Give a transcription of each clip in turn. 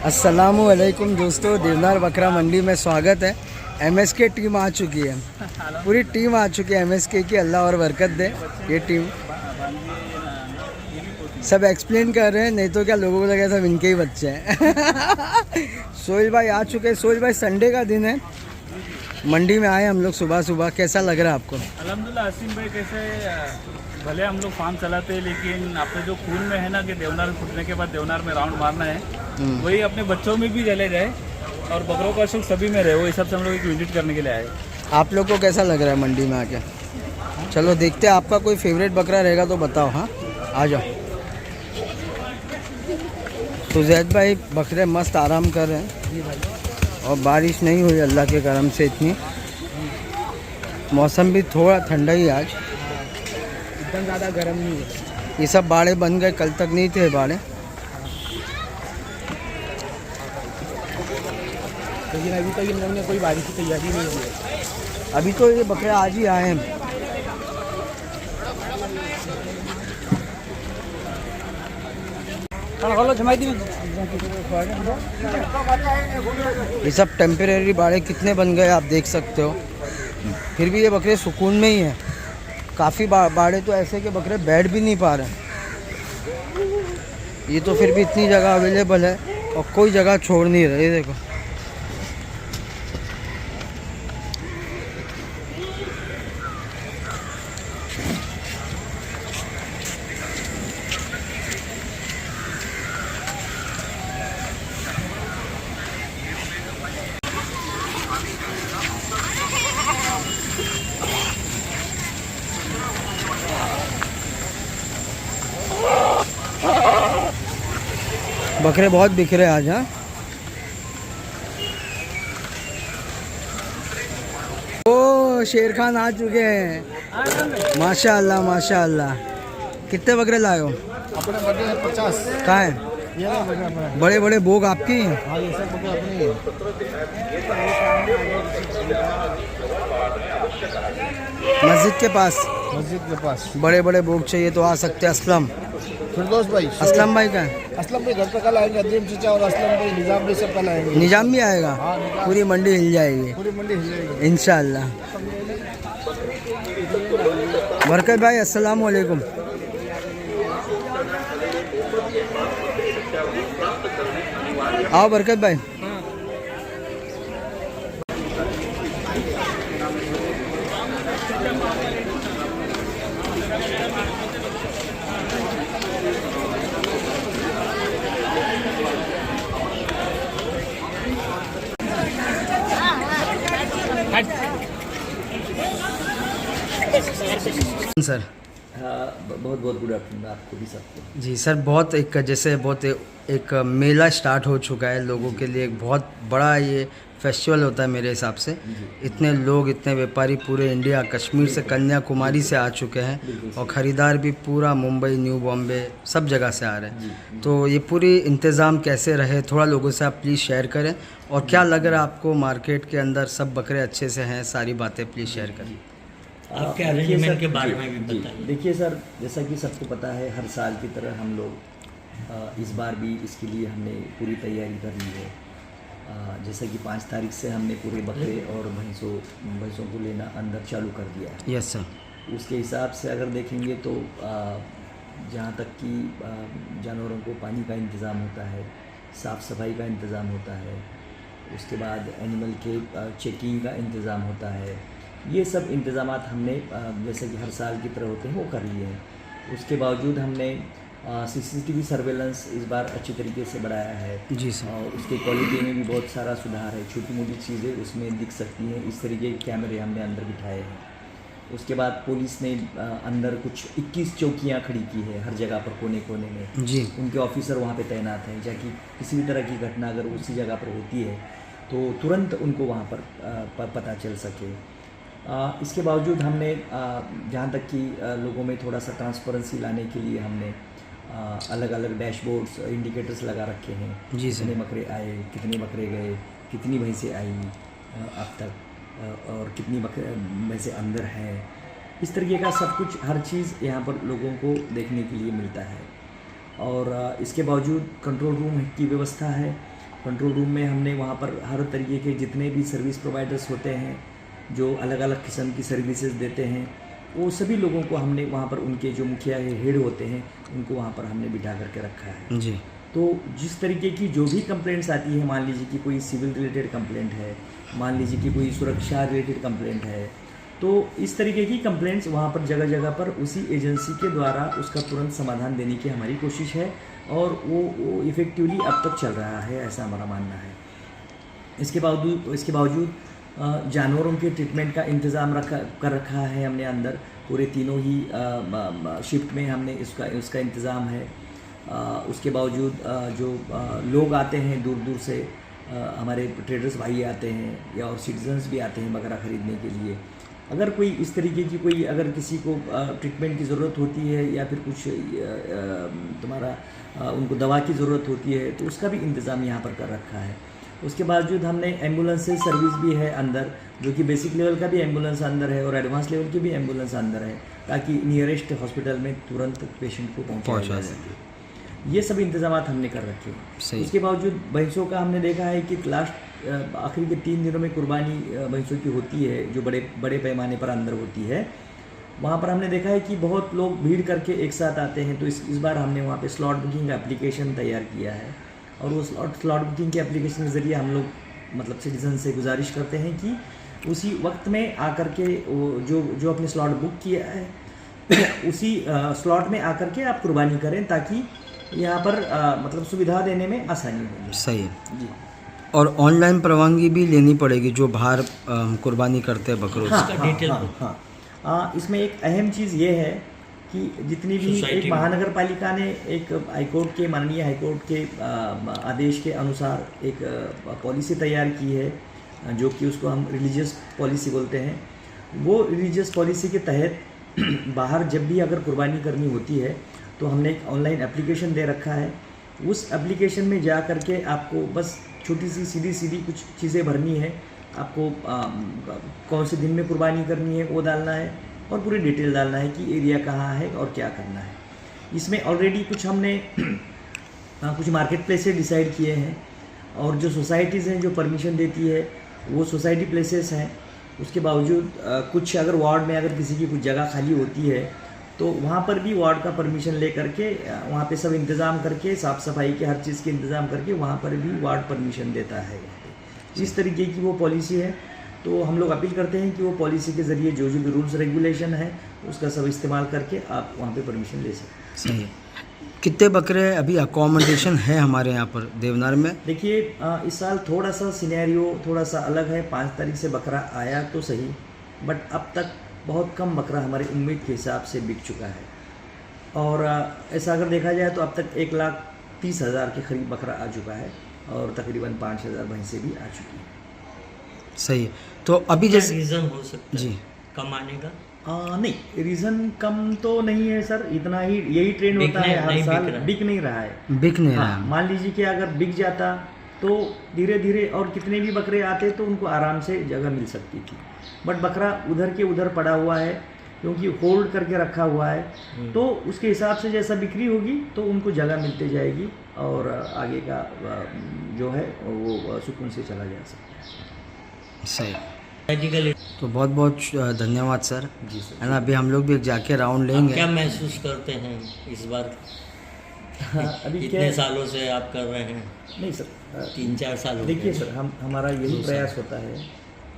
अस्सलामुअलैकुम दोस्तों, देवनार बकरा मंडी में स्वागत है। एमएसके टीम आ चुकी है, पूरी टीम आ चुकी है एमएसके की। अल्लाह और बरकत दे। ये टीम सब एक्सप्लेन कर रहे हैं, नहीं तो क्या लोगों को लगा सब इनके ही बच्चे हैं। सोहेल भाई आ चुके हैं। सोहेल भाई, संडे का दिन है, मंडी में आए हम लोग सुबह सुबह। कैसा लग रहा है आपको? अल्हम्दुलिल्लाह। असीम भाई, कैसे भले हम लोग फार्म चलाते हैं, लेकिन अपने जो खून में है ना कि देवनार में फुटने के बाद देवनार में राउंड मारना है, वही अपने बच्चों में भी चले जाए और बकरों का शौक सभी में रहे। वो हिसाब से हम लोग एक विजिट करने के लिए आए। आप लोग को कैसा लग रहा है मंडी में आके? चलो देखते हैं, आपका कोई फेवरेट बकरा रहेगा तो बताओ। हाँ, आ जाओ। तो जैद भाई बकरे मस्त आराम कर रहे हैं और बारिश नहीं हुई अल्लाह के करम से इतनी। मौसम भी थोड़ा ठंडा ही आज, इतना ज़्यादा गर्म नहीं है। ये सब बाड़े बन गए, कल तक नहीं थे बाड़े। लेकिन अभी तक इन लोगों ने कोई बारिश की तैयारी नहीं की है। अभी तो ये बकरे आज ही आए हैं। ये सब टेम्परेरी बाड़े कितने बन गए आप देख सकते हो। फिर भी ये बकरे सुकून में ही हैं। काफ़ी बाड़े तो ऐसे के बकरे बैठ भी नहीं पा रहे। ये तो फिर भी इतनी जगह अवेलेबल है और कोई जगह छोड़ नहीं रहे। देखो, बकरे बहुत बिखरे आज। हाँ, ओ शेर खान आ चुके हैं। माशाअल्लाह माशाअल्लाह। कितने बकरे लाए हो? अपने बकरे हैं 50। कहाँ है? ये रहा बकरा अपना। बड़े बड़े बोग आपकी हैं? हाँ, ये सब बकरे अपने ही हैं। मस्जिद के पास? मस्जिद के पास बड़े बड़े बोग चाहिए तो आ सकते हैं। असलम, फिरदौस भाई, असलम भाई का है? असलम भाई घर पे कल आएंगे। अदीम चचा और असलम भाई, निजाम भाई सब कल आएंगे। निजाम भी आएगा? हाँ, निजाम। पूरी मंडी हिल जाएगी पूरी मंडी हिल जाएगी इंशाअल्लाह। बरकत भाई, अस्सलाम वालेकुम। आओ बरकत भाई। सर, हाँ, बहुत बहुत गुड आफ्टरनून आपको भी सबको। जी सर, बहुत एक मेला स्टार्ट हो चुका है लोगों के लिए। एक बहुत बड़ा ये फेस्टिवल होता है मेरे हिसाब से। इतने लोग, इतने व्यापारी पूरे इंडिया, कश्मीर से कन्याकुमारी से आ चुके हैं और ख़रीदार भी पूरा मुंबई, न्यू बॉम्बे सब जगह से आ रहे हैं। तो ये पूरी इंतज़ाम कैसे रहे, थोड़ा लोगों से आप प्लीज़ शेयर करें। और क्या लग रहा है आपको मार्केट के अंदर सब बकरे अच्छे से हैं? सारी बातें प्लीज़ शेयर करें। आपके अरेंजमेंट के बारे में भी बताइए। देखिए सर, जैसा कि सबको पता है, हर साल की तरह हम लोग इस बार भी इसके लिए हमने पूरी तैयारी कर ली है। जैसा कि 5 तारीख से हमने पूरे बकरे और भैंसों को लेना अंदर चालू कर दिया है। Yes sir. उसके हिसाब से अगर देखेंगे तो जहाँ तक कि जानवरों को पानी का इंतज़ाम होता है, साफ़ सफाई का इंतज़ाम होता है, उसके बाद एनिमल के चेकिंग का इंतज़ाम होता है, ये सब इंतज़ामात हमने जैसे कि हर साल की तरह होते हैं वो कर लिए हैं। उसके बावजूद हमने सीसीटीवी सर्वेलेंस इस बार अच्छी तरीके से बढ़ाया है। जी सर। और उसके क्वालिटी में भी बहुत सारा सुधार है। छोटी मोटी चीज़ें उसमें दिख सकती हैं, इस तरीके के कैमरे हमने अंदर बिठाए हैं। उसके बाद पुलिस ने अंदर कुछ 21 चौकियाँ खड़ी की है हर जगह पर, कोने कोने में। जी। उनके ऑफिसर वहाँ पे तैनात हैं, ताकि किसी भी तरह की घटना अगर उसी जगह पर होती है तो तुरंत उनको वहाँ पर पता चल सके। इसके बावजूद हमने जहाँ तक कि लोगों में थोड़ा सा ट्रांसपेरेंसी लाने के लिए हमने अलग अलग डैशबोर्ड्स, इंडिकेटर्स लगा रखे हैं। जी सर। कितने बकरे आए, कितने बकरे गए, कितनी भैंसें आई अब तक, और कितनी भैंसें अंदर हैं। इस तरीके का सब कुछ, हर चीज़ यहाँ पर लोगों को देखने के लिए मिलता है। और इसके बावजूद कंट्रोल रूम की व्यवस्था है, कंट्रोल रूम में हमने वहाँ पर हर तरीके के जितने भी सर्विस प्रोवाइडर्स होते हैं जो अलग अलग किस्म की सर्विसेज देते हैं, वो सभी लोगों को हमने वहाँ पर उनके जो मुखिया हेड होते हैं उनको वहाँ पर हमने बिठा करके रखा है। जी। तो जिस तरीके की जो भी कंप्लेंट्स आती है, मान लीजिए कि कोई सिविल रिलेटेड कंप्लेंट है, मान लीजिए कि कोई सुरक्षा रिलेटेड कंप्लेंट है, तो इस तरीके की कंप्लेंट्स वहाँ पर जगह जगह पर उसी एजेंसी के द्वारा उसका तुरंत समाधान देने की हमारी कोशिश है और वो इफ़ेक्टिवली अब तक चल रहा है, ऐसा हमारा मानना है। इसके बावजूद जानवरों के ट्रीटमेंट का इंतज़ाम कर रखा है हमने अंदर, पूरे तीनों ही शिफ्ट में हमने उसका इंतज़ाम है। उसके बावजूद जो लोग आते हैं दूर दूर से, हमारे ट्रेडर्स भाई आते हैं या और सिटीजन्स भी आते हैं बकरा ख़रीदने के लिए। अगर कोई इस तरीके की अगर किसी को ट्रीटमेंट की ज़रूरत होती है या फिर कुछ उनको दवा की ज़रूरत होती है तो उसका भी इंतज़ाम यहाँ पर कर रखा है। उसके बावजूद हमने एम्बुलेंसेज सर्विस भी है अंदर, जो कि बेसिक लेवल का भी एम्बुलेंस अंदर है और एडवांस लेवल की भी एम्बुलेंस अंदर है, ताकि नियरेस्ट हॉस्पिटल में तुरंत पेशेंट को पहुँचाया जा सके। ये सब इंतजाम हमने कर रखे हैं। उसके बावजूद भैंसों का हमने देखा है कि लास्ट आखिरी के 3 दिनों में कुर्बानी भैंसों की होती है, जो बड़े पैमाने पर अंदर होती है। वहाँ पर हमने देखा है कि बहुत लोग भीड़ करके एक साथ आते हैं, तो इस बार हमने वहाँ पे स्लॉट बुकिंग का एप्लीकेशन तैयार किया है और वो स्लॉट बुकिंग के एप्लीकेशन के ज़रिए हम लोग मतलब सिटीजन से गुजारिश करते हैं कि उसी वक्त में आकर के जो अपने स्लॉट बुक किया है उसी स्लॉट में आकर के आप कुर्बानी करें, ताकि यहाँ पर मतलब सुविधा देने में आसानी हो। सही है जी। और ऑनलाइन परवानगी भी लेनी पड़ेगी जो बाहर कुर्बानी करते हैं बकरों से। हाँ, इसमें एक अहम चीज़ ये है कि जितनी भी एक महानगर पालिका ने एक माननीय हाईकोर्ट के आदेश के अनुसार एक पॉलिसी तैयार की है, जो कि उसको हम रिलीजियस पॉलिसी बोलते हैं। वो रिलीजियस पॉलिसी के तहत बाहर जब भी अगर कुर्बानी करनी होती है तो हमने एक ऑनलाइन एप्लीकेशन दे रखा है। उस एप्लीकेशन में जा कर के आपको बस छोटी सी सीधी कुछ चीज़ें भरनी है, आपको कौन से दिन में कुर्बानी करनी है वो डालना है और पूरी डिटेल डालना है कि एरिया कहाँ है और क्या करना है। इसमें ऑलरेडी कुछ हमने कुछ मार्केट प्लेसेस डिसाइड किए हैं और जो सोसाइटीज़ हैं जो परमिशन देती है वो सोसाइटी प्लेसेस हैं। उसके बावजूद कुछ अगर वार्ड में अगर किसी की कुछ जगह खाली होती है तो वहाँ पर भी वार्ड का परमिशन ले करके वहाँ पे सब इंतज़ाम करके साफ़ सफाई के हर चीज़ के इंतज़ाम करके वहाँ पर भी वार्ड परमिशन देता है। इस तरीके की वो पॉलिसी है। तो हम लोग अपील करते हैं कि वो पॉलिसी के ज़रिए जो भी रूल्स रेगुलेशन है उसका सब इस्तेमाल करके आप वहाँ पे परमिशन ले सकते। सही है। कितने बकरे अभी अकोमोडेशन है हमारे यहाँ पर देवनार में? देखिए इस साल थोड़ा सा सिनेरियो थोड़ा सा अलग है। 5 तारीख से बकरा आया तो सही, बट अब तक बहुत कम बकरा हमारी उम्मीद के हिसाब से बिक चुका है। और ऐसा अगर देखा जाए तो अब तक 1,30,000 के करीब बकरा आ चुका है और तकरीबन 5,000 भैंसें भी आ चुकी हैं। सही है। तो अभी जैसे रीज़न हो सकता है जी कम आने का? नहीं, रीज़न कम तो नहीं है सर, इतना ही यही ट्रेंड होता है हर साल। बिक नहीं रहा है। बिक नहीं रहा हाँ, मान लीजिए कि अगर बिक जाता तो धीरे धीरे और कितने भी बकरे आते तो उनको आराम से जगह मिल सकती थी, बट बकरा उधर के उधर पड़ा हुआ है क्योंकि होल्ड करके रखा हुआ है। तो उसके हिसाब से जैसा बिक्री होगी तो उनको जगह मिलती जाएगी और आगे का जो है वो सुकून से चला जा सकता है। सही। मेडिकल तो बहुत बहुत धन्यवाद सर। जी सर। है ना, अभी हम लोग भी जाके राउंड लेंगे। क्या महसूस करते हैं इस बार? अभी इतने सालों से आप कर रहे हैं? नहीं सर, 3-4 साल हो देखिए गए। सर, हमारा यही प्रयास होता है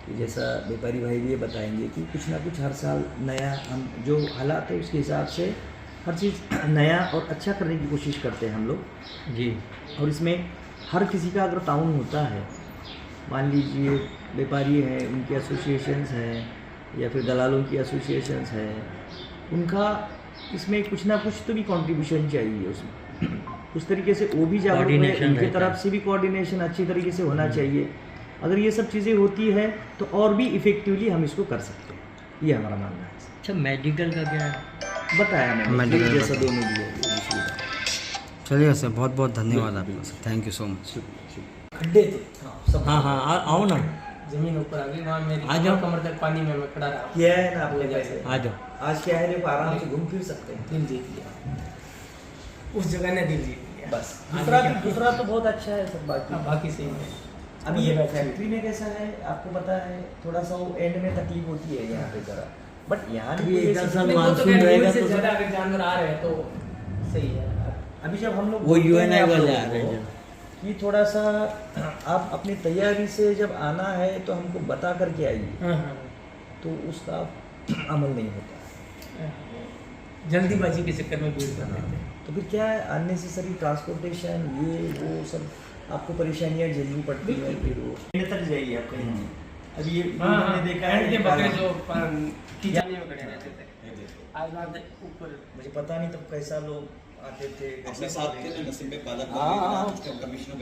कि जैसा व्यापारी भाई भी ये बताएंगे कि कुछ ना कुछ हर साल नया, हम जो हालात है उसके हिसाब से हर चीज़ नया और अच्छा करने की कोशिश करते हैं हम लोग जी। और इसमें हर किसी का अगर ताउन होता है, मान लीजिए व्यापारी हैं, उनके एसोसिएशंस हैं या फिर दलालों की एसोसिएशंस हैं, उनका इसमें कुछ ना कुछ तो भी कंट्रीब्यूशन चाहिए उसमें। उस तरीके से वो भी जागरूक है, उनकी तरफ से भी कोऑर्डिनेशन अच्छी तरीके से होना चाहिए। अगर ये सब चीज़ें होती है तो और भी इफ़ेक्टिवली हम इसको कर सकते हैं, ये हमारा मानना है। अच्छा, मेडिकल का क्या है? बताया मैंने, मेडिकल जैसा दोनों भी है। चलिए सर, बहुत बहुत धन्यवाद आपका sir, thank you so much. खड्डे थे सब, हाँ हाँ, आओ ना, जमीन ऊपर आ गई, वहाँ मेरी आ जाओ। कमर तक पानी में मैं खड़ा रहा। किया है ना आपने कैसे? आ जाओ। आज क्या है, देखो आराम से घूम फिर सकते हैं। दिल जीत लिया, उस जगह ने दिल जीत लिया। बस दूसरा तो बहुत अच्छा है सब, बाकी सही है। अभी ये फैक्ट्री में कैसा है आपको पता है, थोड़ा सा वो एंड में तकलीफ होती है यहाँ पे जरा, बट यहाँ भी एक साल वो तो मानसून खैर रहेगा से तो ज्यादा अगर जानवर आ रहे हैं तो सही है। अभी जब हम लोग वो बोलते हैं UNI आप वाले लोगों आ रहे को हैं। कि थोड़ा सा आप अपनी तैयारी से जब आना है तो हमको बता करके आइए, हाँ, तो उसका अमल नहीं होता। जल्दीबाजी के चक्कर में भीड़ कर देते हैं। तो फिर क्या है, अननेसेसरी ट्रांसपोर्टेशन ये वो सब आपको परेशानियाँ झेलनी पड़ती है, फिर वो एंड तक जाइए आप कहीं नहीं। अभी ये मैंने देखा एंड के है बकरे जो खिंचाने में खड़े रहते थे, आज रात ऊपर मुझे पता नहीं तब कैसा लोग आते थे, अपने साथ के नसीब में पालक कमिश्नर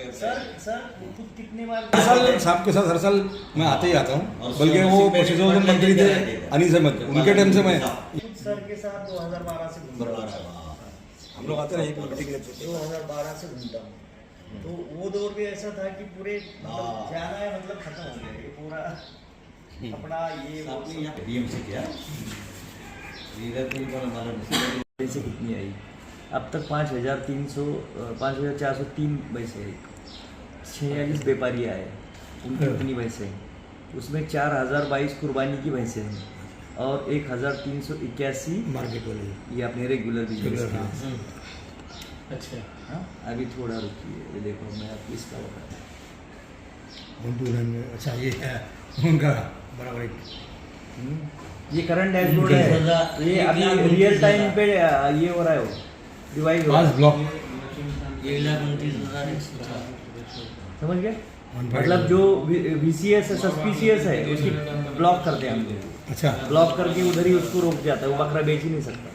सर वो खुद कितने बार हर साल सांप के साथ हर साल मैं आता ही आता हूँ, बल्कि वो पशुसंवर्धन मंत्री थे अनिस अहमद, उनके टाइम से मैं खुद सर के साथ 2012 से घूम रहा हूँ। हम लोग आते रहे 2012 से घूमता हूँ, तो वो दौर भी ऐसा था कि पूरे मतलब जाना है मतलब खत्म हो गया ये पूरा कपड़ा ये वो सब। डीएमसी किया पैसे कितनी आई अब तक 5,403 पैसे, 46 व्यापारी आए, उनकी कितनी भैंसें हैं, उसमें 4,022 कुर्बानी की भैंसें हैं और 1,381 मार्केट वाले ये अपने रेगुलर बिजनेस हाँ। के। अच्छा हाँ अभी थोड़ा रुकिए, ये देखो मैं आपको इसका बताता हूँ। में अच्छा ये है उनका बराबर एक ये करंट डैशबोर्ड है, ये अभी रियल टाइम पे ये हो रहा है, वो डिवाइड हो रहा 5 है, ब्लॉक 1,29,117। समझ गए? मतलब जो VCS है, सस्पिशियस है, उसकी ब्लॉक करते हैं हम लोग, अच्छा ब्लॉक करके उधर ही उसको रोक जाता है, वो बकरा बेच ही नहीं सकता।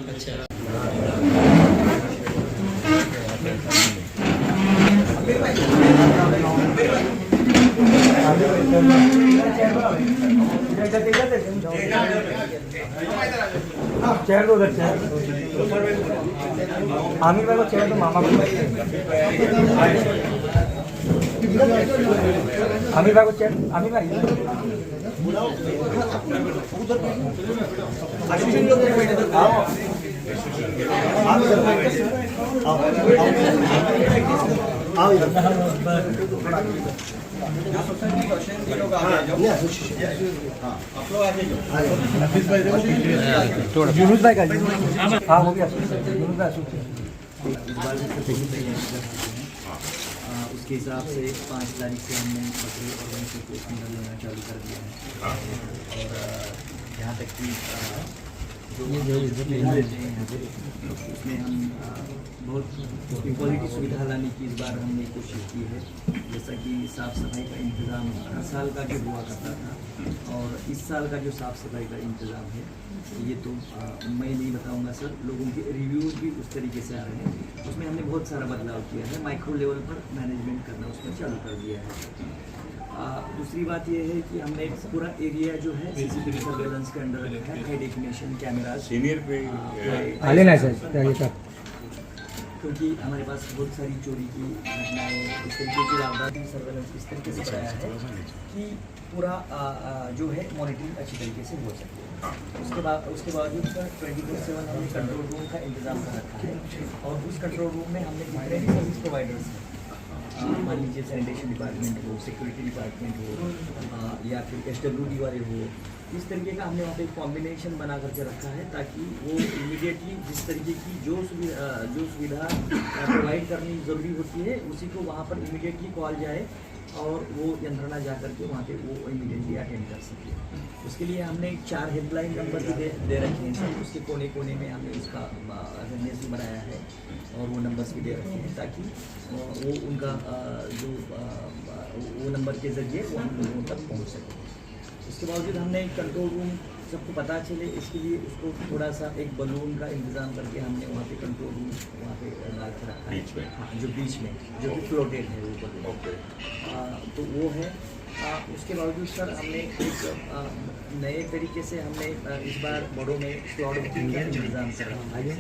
अच्छा चेयर को उधर चेयर आमिर भाई को चेयर तो मामा को आमिर भाई को चेयर आमिर भाई यूनुस भाई का हाँ वो भी यूनुस भाई उसके हिसाब से 5 तारीख से हमने बकरे और भैंसों को अंदर लेना चालू कर दिया है। और जहाँ तक कि जो लेते हैं यहाँ पे, उसमें हम बहुत क्वालिटी सुविधा लाने की इस बार हमने कोशिश की है। जैसा कि साफ़ सफाई का इंतज़ाम हर साल का जो हुआ करता था और इस साल का जो साफ़ सफाई का इंतज़ाम है ये तो मैं नहीं बताऊंगा सर, लोगों के रिव्यूज़ भी उस तरीके से आ रहे हैं। उसमें हमने बहुत सारा बदलाव किया है, माइक्रो लेवल पर मैनेजमेंट करना उसमें चालू कर दिया है। दूसरी बात यह है कि हमने पूरा एरिया जो है CCTV सर्वेलेंस के अंडर रखा है, हाई डेफिनेशन कैमरा सीनियर पे आले ना सर क्योंकि हमारे पास बहुत सारी चोरी की घटनाएं इस तरीके की वारदात सर्वेलेंस इस तरीके से कराया है कि पूरा जो है मॉनिटरिंग अच्छी तरीके से हो सके। उसके बावजूद सर 24/7 हमने कंट्रोल रूम का इंतज़ाम कर रखा है और उस कंट्रोल रूम में हमने जितने भी सर्विस प्रोवाइडर्स हैं, मान लीजिए सैनिटेशन डिपार्टमेंट हो, सिक्योरिटी डिपार्टमेंट हो या फिर SWD वाले हो, इस तरीके का हमने वहाँ पे एक कॉम्बिनेशन बना करके रखा है ताकि वो इमीडिएटली जिस तरीके की जो सुविधा प्रोवाइड करनी ज़रूरी होती है उसी को वहाँ पर इमीडिएटली कॉल जाए और वो यंत्रणा जा करके वहाँ पे वो इमीडिएटली अटेंड कर सके। उसके लिए हमने 4 हेल्पलाइन नंबर भी दे रखे हैं सर, उसके कोने कोने में हमने उसका अवेयरनेस भी बनाया है और वो नंबर्स भी दे रखे हैं ताकि वो उनका वो नंबर के ज़रिए वो हम लोगों तक पहुँच सके। उसके बावजूद हमने एक कंट्रोल रूम सबको पता चले इसके लिए उसको थोड़ा सा एक बलून का इंतज़ाम करके हमने वहाँ पे कंट्रोल रूम वहाँ पे डाल के रखा है, हाँ जो बीच में जो कि फ्लोटेड है ऊपर, तो वो है। उसके बावजूद सर हमने एक नए तरीके से हमने इस बार बड़ों में स्लॉट बुकिंग का इंतज़ाम कर रखा है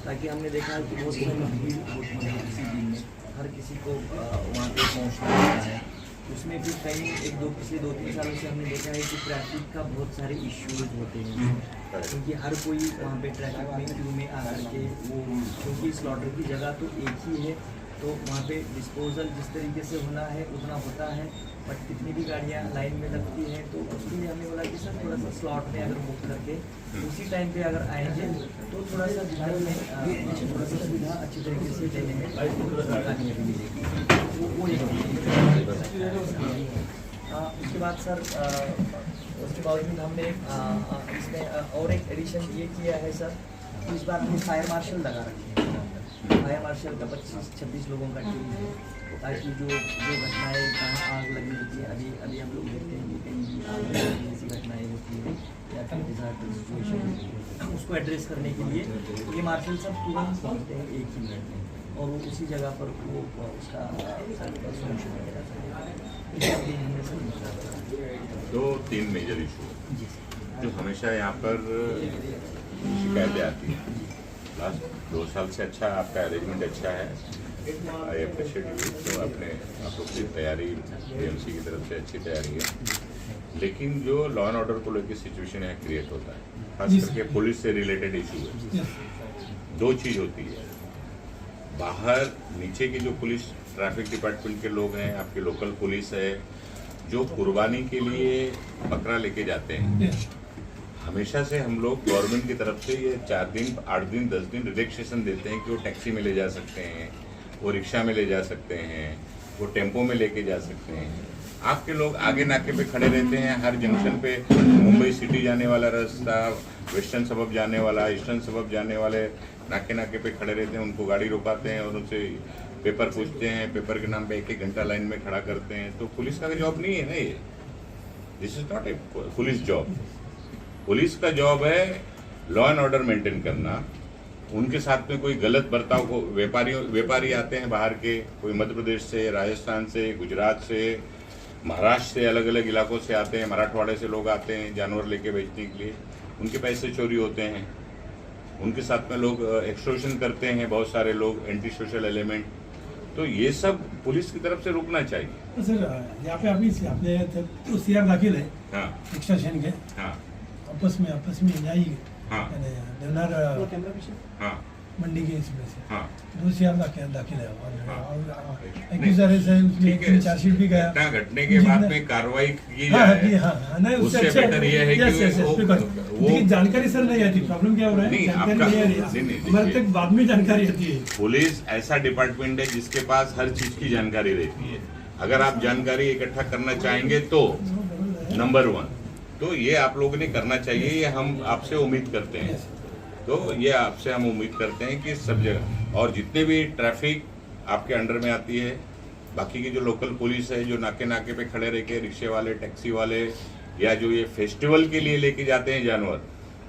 ताकि हमने देखा कि बहुत सारी भीड़ होती है किसी दिन में, हर किसी को वहाँ पे पहुँचना होता है, उसमें भी कई पिछले 2-3 सालों से हमने देखा है कि ट्रैफिक का बहुत सारे इश्यूज होते हैं, क्योंकि हर कोई वहाँ पे ट्रैफिक में क्यू में आकर के वो, क्योंकि स्लॉटर की जगह तो एक ही है, तो वहाँ पे डिस्पोजल जिस तरीके से होना है उतना होता है, बट कितनी भी गाड़ियाँ लाइन में लगती हैं, तो उसके लिए हमने बोला कि सर थोड़ा सा स्लॉट में अगर बुक करके उसी टाइम पे अगर आएंगे तो थोड़ा सा घर में थोड़ा सा सुविधा अच्छी तरीके से देने में कामयाबी मिलेगी। वो एक उसके बाद सर उसके बावजूद हमने इसमें और एक एडिशन ये किया है सर, इस बार हमने फायर मार्शल लगा रखे हैं। फायर मार्शल का 25-26 लोगों का टीम है, ताकि जो घटनाएं कहाँ आग लगने होती है, अभी हम लोग देखते हैं कि कहीं भी आग लगने जैसी घटनाएं होती है या फिर डिजास्टर सिचुएशन होती है, उसको एड्रेस करने के लिए ये मार्शल सब तुरंत पहुँचते हैं 1 ही मिनट में, और वो उसी जगह पर वो उसका सोल्यूशन वगैरह दो तीन मेजर इशू जो हमेशा यहाँ पर शिकायतें आती हैं। लास्ट 2 साल से अच्छा आपका अरेंजमेंट अच्छा है, आई अप्रिशिएट यू। तो आप लोग की तैयारी BMC की तरफ से अच्छी तैयारी है, लेकिन जो लॉ एंड ऑर्डर को लेकर सिचुएशन यहाँ क्रिएट होता है, खास करके पुलिस से रिलेटेड इशू है। 2 चीज़ होती है, बाहर नीचे की जो पुलिस ट्रैफिक डिपार्टमेंट के लोग हैं, आपकी लोकल पुलिस है, जो कुर्बानी के लिए बकरा लेके जाते हैं, हमेशा से हम लोग गवर्नमेंट की तरफ से ये 4 दिन 8 दिन 10 दिन रिलैक्सेशन देते हैं कि वो टैक्सी में ले जा सकते हैं, वो रिक्शा में ले जा सकते हैं, वो टेम्पो में लेके जा सकते हैं। आपके लोग आगे नाके पे खड़े रहते हैं, हर जंक्शन पे मुंबई सिटी जाने वाला रास्ता, वेस्टर्न सबब जाने वाला, ईस्टर्न सबब जाने वाले नाके पे खड़े रहते हैं, उनको गाड़ी रोकाते हैं और उनसे पेपर पूछते हैं, पेपर के नाम पे 1-1 घंटा लाइन में खड़ा करते हैं। तो पुलिस का जॉब नहीं है ना ये, this is not a police job. Police का जॉब है लॉ एंड ऑर्डर मेंटेन करना। उनके साथ में कोई गलत बर्ताव को, व्यापारी आते हैं बाहर के, कोई मध्य प्रदेश से, राजस्थान से, गुजरात से, महाराष्ट्र से, अलग अलग इलाकों से आते हैं, मराठवाड़े से लोग आते हैं जानवर लेके बेचने के लिए, उनके पैसे चोरी होते हैं, उनके साथ में लोग एक्सटॉर्शन करते हैं, बहुत सारे लोग एंटी सोशल एलिमेंट। तो ये सब पुलिस की तरफ से रुकना चाहिए। सर यहाँ पे अभी आपने तो CR दाखिल है, हाँ एक्सटेंशन के हाँ आपस में जाइए, हाँ देवनार हाँ मंडी के इसमें से हाँ 2 CR दाखिल है, और नहीं, उसमें चार्जशीट भी गया। घटना घटने के बाद में कार्रवाई की जाए, उससे बेटर ये है कि वो जानकारी सर नहीं आती, प्रॉब्लम क्या हो रहा है, नहीं, जानकारी आपका- नहीं आ नहीं, रही, हमारे तक बाद में जानकारी आती है। पुलिस ऐसा डिपार्टमेंट है जिसके पास हर चीज की जानकारी रहती है। अगर आप जानकारी इकट्ठा करना चाहेंगे तो नंबर 1 तो ये आप लोगों ने करना चाहिए, ये हम आपसे उम्मीद करते हैं। तो ये आपसे हम उम्मीद करते हैं कि सब जगह, और जितने भी ट्रैफिक आपके अंडर में आती है, बाकी की जो लोकल पुलिस है, जो नाके पे खड़े रह के रिक्शे वाले, टैक्सी वाले, या जो ये फेस्टिवल के लिए लेके जाते हैं जानवर,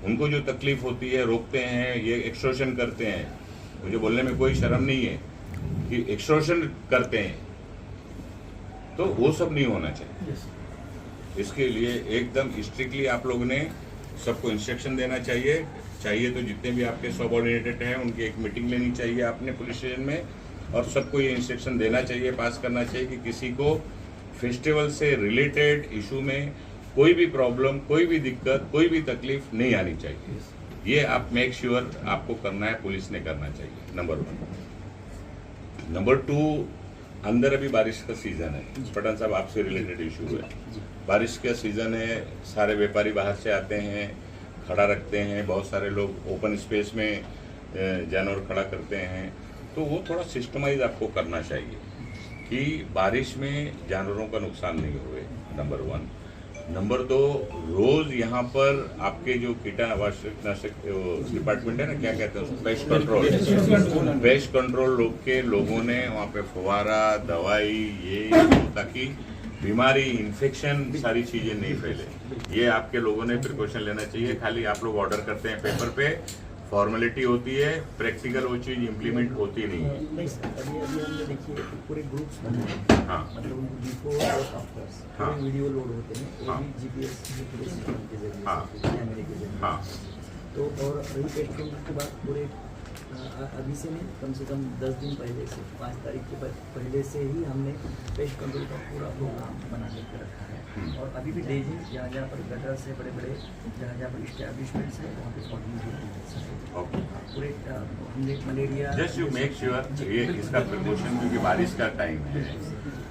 उनको जो तकलीफ होती है, रोकते हैं, ये एक्सटॉर्शन करते हैं। मुझे बोलने में कोई शर्म नहीं है कि एक्सटॉर्शन करते हैं, तो वो सब नहीं होना चाहिए। इसके लिए एकदम स्ट्रिक्टली आप लोगों ने सबको इंस्ट्रक्शन देना चाहिए। तो जितने भी आपके सबऑर्डिनेटेड हैं उनकी एक मीटिंग लेनी चाहिए आपने पुलिस स्टेशन में, और सबको ये इंस्ट्रक्शन देना चाहिए, पास करना चाहिए कि किसी को फेस्टिवल से रिलेटेड इशू में कोई भी प्रॉब्लम, कोई भी दिक्कत, कोई भी तकलीफ नहीं आनी चाहिए। ये आप मेक श्योर आपको करना है, पुलिस ने करना चाहिए, नंबर 1। नंबर 2, अंदर अभी बारिश का सीजन है, पठान साहब आपसे रिलेटेड इशू है। बारिश का सीजन है, सारे व्यापारी बाहर से आते हैं, खड़ा रखते हैं, बहुत सारे लोग ओपन स्पेस में जानवर खड़ा करते हैं, तो वो थोड़ा सिस्टमाइज आपको करना चाहिए कि बारिश में जानवरों का नुकसान नहीं हुए, नंबर 1। नंबर 2, रोज यहाँ पर आपके जो कीटनाशक डिपार्टमेंट है ना, क्या कहते हैं उसको, पेस्ट कंट्रोल लोगों ने वहाँ पे फुवारा, दवाई, ये ताकि बीमारी, इन्फेक्शन, सारी चीजें नहीं फैले, ये आपके लोगों ने प्रिकॉशन लेना चाहिए। खाली आप लोग ऑर्डर करते हैं पेपर पे, फॉर्मेलिटी होती है, प्रैक्टिकल वो चीज इम्प्लीमेंट होती नहीं है। नहीं सर, अभी हमने देखिए पूरे ग्रुप्स बने हैं, हाँ मतलब बिफोर और आफ्टर हाँ वीडियो लोड होते हैं, वो हाँ भी GPS के जरिए हाँ कैमरे के जरिए। हाँ तो और रही पेट्रोल के बाद पूरे अभी से नहीं, कम से कम 10 दिन पहले से, 5 तारीख के पहले से ही हमने पेस्ट कंट्रोल का पूरा प्रोग्राम बना के रखा है। और अभी भी डेली जहाँ जहाँ पर गटर्स है, बड़े बड़े जहाँ जहाँ पर इस्टेब्लिशमेंट्स है, वहाँ पे सॉल्विंग होती है। पूरे हमने malaria just you make sure ये इसका प्रिकॉशन, क्योंकि बारिश का टाइम है,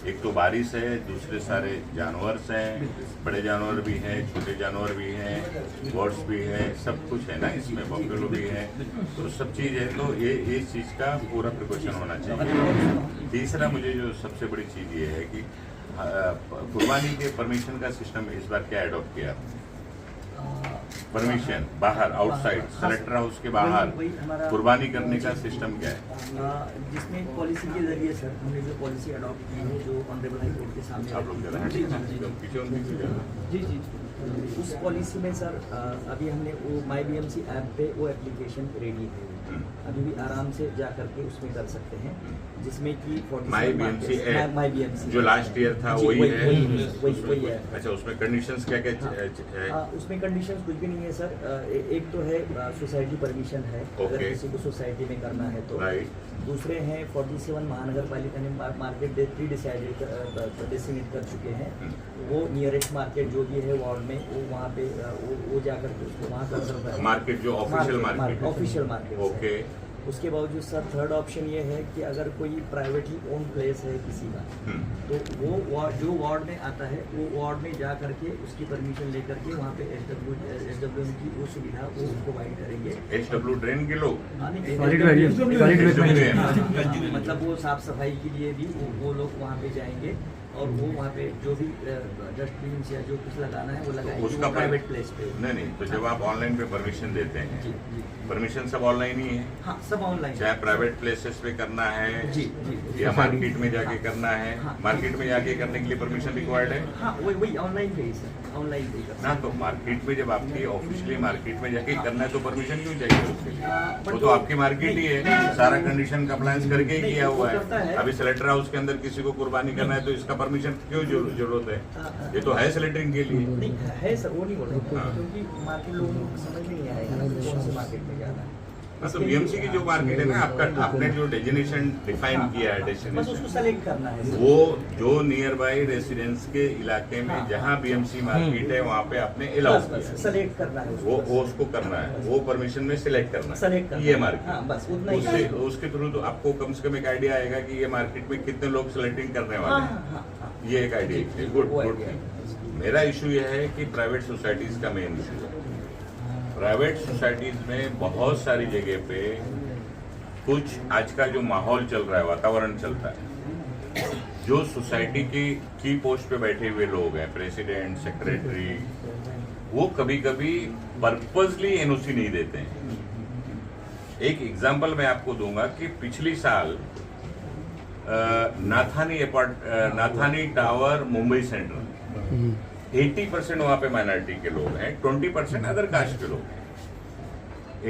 एक तो बारिश है, दूसरे सारे जानवर हैं, बड़े जानवर भी हैं, छोटे जानवर भी हैं, बर्ड्स भी है, सब कुछ है ना इसमें, बफेलो भी है, तो सब चीज़ है। तो ये इस चीज़ का पूरा प्रिकॉशन होना चाहिए। तीसरा मुझे जो सबसे बड़ी चीज़ ये है कि कुर्बानी के परमिशन का सिस्टम इस बार क्या एडॉप्ट किया? परमिशन बाहर, आउटसाइड, कलेक्टर हाउस के बाहर कुर्बानी करने का सिस्टम क्या है? जिसमें पॉलिसी के जरिए सर हमने जो पॉलिसी अडॉप्ट की है, जो ऑनरेबल हाई कोर्ट के सामने आप लोग जरा जी जी उस पॉलिसी में सर अभी हमने वो माई BMC ऐप पे वो एप्लीकेशन रेडी है, अभी भी आराम से जा करके उसमें कर सकते हैं, जिसमें कि माई BMC जो लास्ट ईयर था वही है। है। अच्छा, उसमें कंडीशंस क्या क्या है? उसमें कंडीशंस कुछ भी नहीं है सर। एक तो है सोसाइटी परमिशन है, अगर किसी को सोसाइटी में करना है तो। दूसरे हैं 47 महानगर पालिका ने मार्केट प्री डिसाइडेड डेसिग्नेट कर चुके हैं, वो नियरेस्ट मार्केट जो भी है वार्ड में, वो वहाँ पे वो जाकर के उसको वहाँ कर सकता है। मार्केट जो ऑफिशियल मार्केट ओके। उसके बावजूद सर थर्ड ऑप्शन ये है कि अगर कोई प्राइवेटली ओन प्लेस है किसी का, तो वो जो वार्ड में आता है, वो वार्ड में जा करके उसकी परमिशन लेकर के वहाँ पे SWM की वो सुविधा वो प्रोवाइड करेंगे। SW ड्रेन के लोग मतलब वो साफ सफाई के लिए भी वो लोग वहाँ पे जाएंगे, और वो वहाँ पे जो भी डस्टबिन या जो कुछ लगाना है वो लगाएंगे उसका प्राइवेट प्लेस पे। नहीं, तो जब आप ऑनलाइन पे परमिशन देते हैं, परमिशन सब ऑनलाइन ही है? हाँ, सब ऑनलाइन, चाहे प्राइवेट प्लेसेस पे करना है या मार्केट में जाके करना है। मार्केट में जाके करने के लिए परमिशन रिक्वायर्ड है? हाँ, वही ऑनलाइन पे ही सर, ऑनलाइन पे करना ना। तो मार्केट में जब आपकी ऑफिशियली मार्केट में जाके करना है तो परमिशन क्यों चाहिए उसके लिए? वो तो आपकी मार्केट ही है, सारा कंडीशन कंप्लायंस करके ही किया हुआ है। अभी सेलेक्टर हाउस के अंदर किसी को कुर्बानी करना है तो इसका परमिशन क्यों जरूरत है? ये तो है सेलेक्टिंग के लिए। नहीं है सर, वो नहीं बोल रहा, क्योंकि मार्केट लोगों को समझ में नहीं आएगा कौन से मार्केट में जाना है। तो BMC की जो मार्केट है ना, आपने जो डेजिग्नेशन डिफाइन किया है, बस उसको सेलेक्ट करना है, वो जो नियर बाई रेसिडेंस के इलाके में जहाँ BMC मार्केट है वहाँ पे आपने अलाउ किया, सेलेक्ट करना है, वो उसको करना है, वो परमिशन में सिलेक्ट करना है ये मार्केट। बस उतना ही। उसके थ्रू तो आपको कम से कम एक आइडिया आएगा कि ये मार्केट में कितने लोग सेलेक्टिंग करने वाले हैं, ये एक आइडिया। गुड। मेरा इशू ये है कि प्राइवेट सोसाइटीज का मेन इशू है। प्राइवेट सोसाइटीज में बहुत सारी जगह पे कुछ आज का जो माहौल चल रहा है, वातावरण चलता है, जो सोसाइटी की पोस्ट पे बैठे हुए लोग हैं, प्रेसिडेंट, सेक्रेटरी, वो कभी कभी पर्पसली NOC नहीं देते हैं। एक एग्जांपल मैं आपको दूंगा कि पिछली साल नाथानी टावर मुंबई सेंट्रल, 80% वहाँ पे माइनॉरिटी के लोग हैं, 20% अदर कास्ट के लोग हैं।